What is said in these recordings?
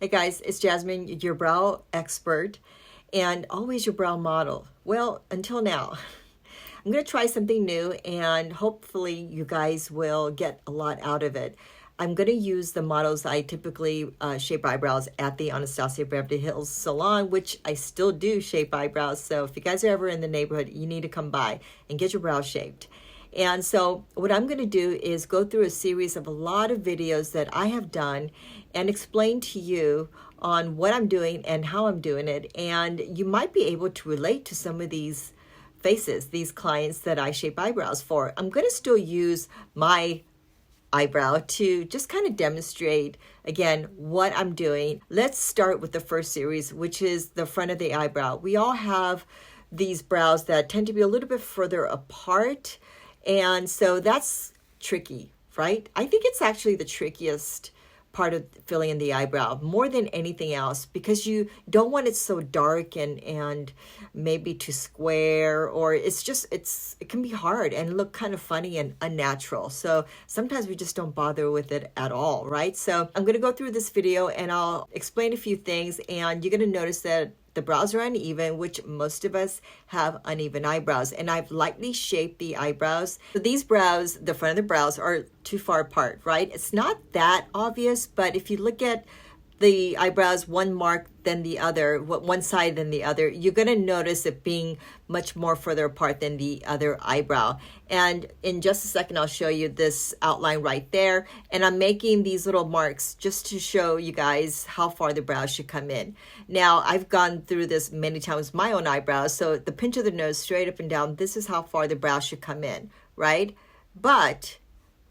Hey guys, it's Jasmine, your brow expert, and always your brow model. Well, until now, I'm going to try something new, and hopefully, you guys will get a lot out of it. I'm going to use the models I typically shape eyebrows at the Anastasia Beverly Hills salon, which I still do shape eyebrows. So if you guys are ever in the neighborhood, you need to come by and get your brows shaped. And so what I'm going to do is go through a series of a lot of videos that I have done and explain to you on what I'm doing and how I'm doing it. And you might be able to relate to some of these faces, these clients that I shape eyebrows for. I'm going to still use my eyebrow to just kind of demonstrate again what I'm doing. Let's start with the first series, which is the front of the eyebrow. We all have these brows that tend to be a little bit further apart, and so that's tricky, right? I think it's actually the trickiest part of filling in the eyebrow more than anything else, because you don't want it so dark and maybe too square, or it can be hard and look kind of funny and unnatural. So sometimes we just don't bother with it at all, right? So I'm going to go through this video and I'll explain a few things, and you're going to notice that the brows are uneven, which most of us have uneven eyebrows, and I've lightly shaped the eyebrows. So these brows, the front of the brows, are too far apart, right? It's not that obvious, but if you look at the eyebrows one mark than the other, one side than the other, you're going to notice it being much more further apart than the other eyebrow. And in just a second, I'll show you this outline right there. And I'm making these little marks just to show you guys how far the brows should come in. Now, I've gone through this many times with my own eyebrows. So the pinch of the nose straight up and down, this is how far the brows should come in, right? But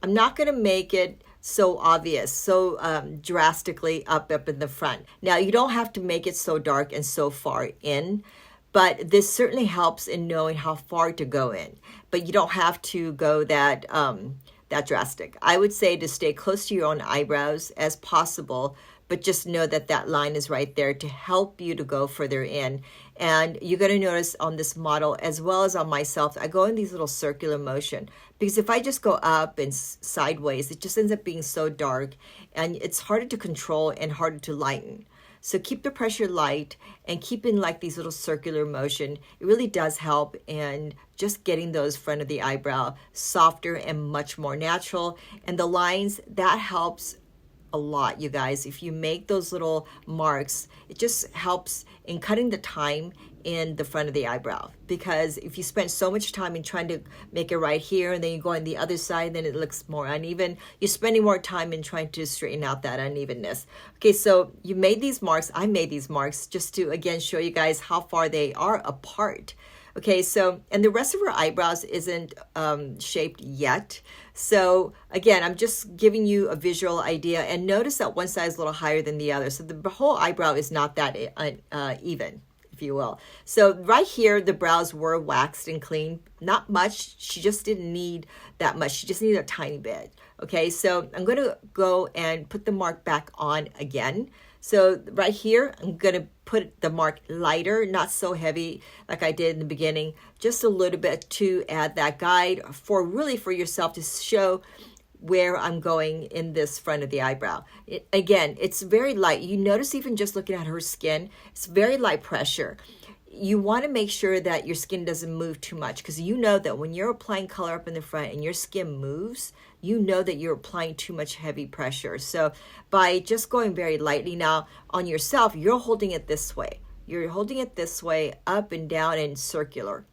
I'm not going to make it so obvious, so drastically up in the front. Now, you don't have to make it so dark and so far in, but this certainly helps in knowing how far to go in. But you don't have to go that drastic. I would say to stay close to your own eyebrows as possible, but just know that that line is right there to help you to go further in. And you're going to notice on this model, as well as on myself, I go in these little circular motion, because if I just go up and sideways, it just ends up being so dark, and it's harder to control and harder to lighten. So keep the pressure light and keep in like these little circular motion. It really does help in just getting those front of the eyebrow softer and much more natural. And the lines, that helps a lot, you guys. If you make those little marks, it just helps in cutting the time in the front of the eyebrow, because if you spend so much time in trying to make it right here and then you go on the other side, then it looks more uneven. You're spending more time in trying to straighten out that unevenness. Okay, so you made these marks. I made these marks just to again show you guys how far they are apart. Okay, so, and the rest of her eyebrows isn't shaped yet. So again, I'm just giving you a visual idea, and notice that one side is a little higher than the other. So the whole eyebrow is not that even, if you will. So right here, the brows were waxed and clean. Not much. She just didn't need that much. She just needed a tiny bit. Okay, so I'm going to go and put the mark back on again. So right here, I'm going to put the mark lighter, not so heavy like I did in the beginning, just a little bit to add that guide for yourself to show where I'm going in this front of the eyebrow. Again, it's very light. You notice even just looking at her skin, it's very light pressure. You want to make sure that your skin doesn't move too much, because you know that when you're applying color up in the front and your skin moves, you know that you're applying too much heavy pressure. So by just going very lightly now on yourself, you're holding it this way. You're holding it this way, up and down and circular.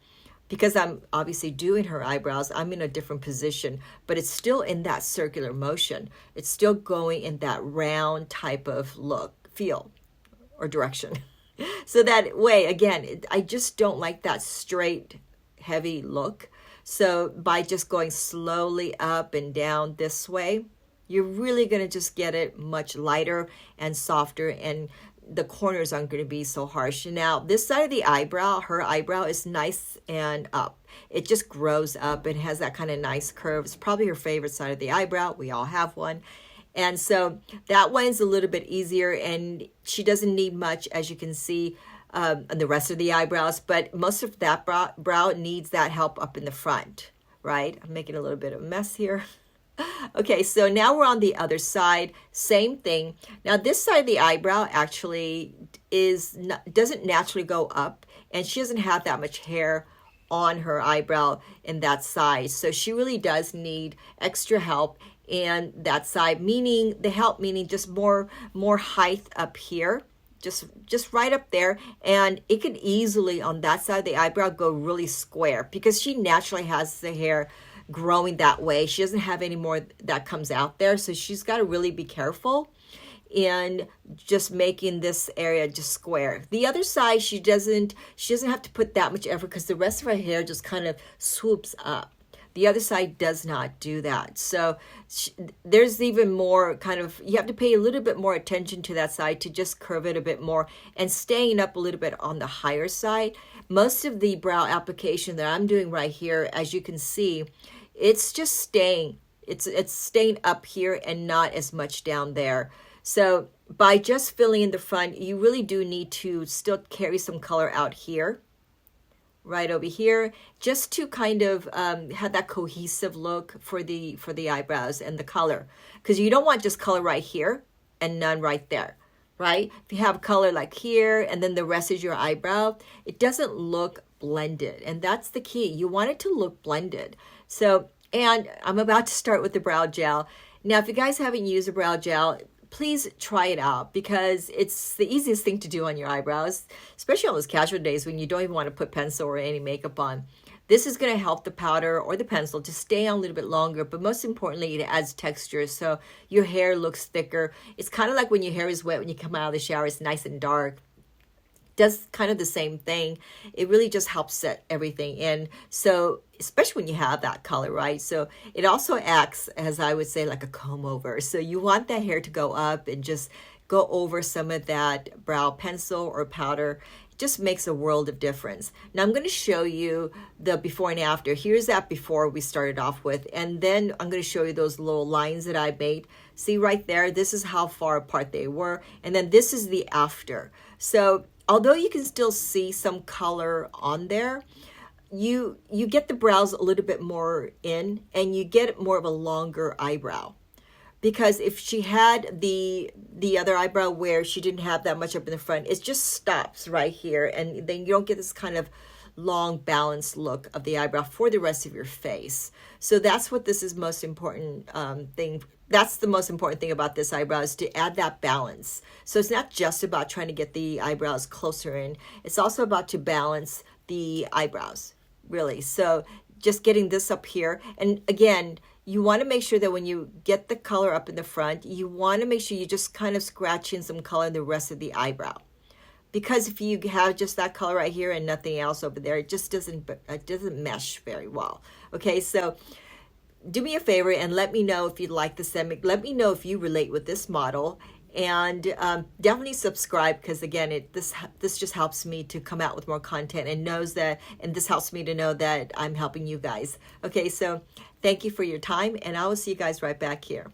Because I'm obviously doing her eyebrows, I'm in a different position, but it's still in that circular motion. It's still going in that round type of look, feel, or direction. So that way, again, I just don't like that straight, heavy look. So by just going slowly up and down this way, you're really going to just get it much lighter and softer, and the corners aren't going to be so harsh. Now, this side of the eyebrow, her eyebrow is nice and up. It just grows up. It has that kind of nice curve. It's probably her favorite side of the eyebrow. We all have one. And so that one's a little bit easier, and she doesn't need much, as you can see, on the rest of the eyebrows, but most of that brow needs that help up in the front, right? I'm making a little bit of a mess here. Okay, so now we're on the other side, same thing. Now this side of the eyebrow actually doesn't naturally go up, and she doesn't have that much hair on her eyebrow in that side. So she really does need extra help in that side, meaning the help meaning just more height up here. Just right up there, and it could easily on that side of the eyebrow go really square because she naturally has the hair growing that way. She doesn't have any more that comes out there, so she's got to really be careful in just making this area just square. The other side, she doesn't have to put that much effort because the rest of her hair just kind of swoops up. The other side does not do that. So there's even more kind of, you have to pay a little bit more attention to that side to just curve it a bit more and staying up a little bit on the higher side. Most of the brow application that I'm doing right here, as you can see, it's just staying. It's staying up here and not as much down there. So by just filling in the front, you really do need to still carry some color out here, right over here, just to kind of have that cohesive look for the eyebrows and the color, because you don't want just color right here and none right there, right? If you have color like here and then the rest is your eyebrow, it doesn't look blended, and that's the key. You want it to look blended. So, and I'm about to start with the brow gel. Now, if you guys haven't used a brow gel, please try it out because it's the easiest thing to do on your eyebrows, especially on those casual days when you don't even want to put pencil or any makeup on. This is going to help the powder or the pencil to stay on a little bit longer, but most importantly, it adds texture so your hair looks thicker. It's kind of like when your hair is wet when you come out of the shower, it's nice and dark. Does kind of the same thing. It really just helps set everything in. So especially when you have that color, right? So it also acts as, I would say, like a comb over. So you want that hair to go up and just go over some of that brow pencil or powder. It just makes a world of difference. Now I'm going to show you the before and after. Here's that before we started off with, and then I'm going to show you those little lines that I made. See right there, this is how far apart they were, and then this is the after. So although you can still see some color on there, you get the brows a little bit more in, and you get more of a longer eyebrow. Because if she had the other eyebrow where she didn't have that much up in the front, it just stops right here, and then you don't get this kind of long balanced look of the eyebrow for the rest of your face. So that's what this is most important thing. That's the most important thing about this eyebrow, is to add that balance. So it's not just about trying to get the eyebrows closer in. It's also about to balance the eyebrows, really. So just getting this up here. And again, you want to make sure that when you get the color up in the front, you want to make sure you just kind of scratch in some color in the rest of the eyebrow. Because if you have just that color right here and nothing else over there, it just doesn't mesh very well. Okay, so do me a favor and let me know if you like this. Let me know if you relate with this model, and definitely subscribe, because again, this just helps me to come out with more content, and this helps me to know that I'm helping you guys. Okay, so thank you for your time, and I will see you guys right back here.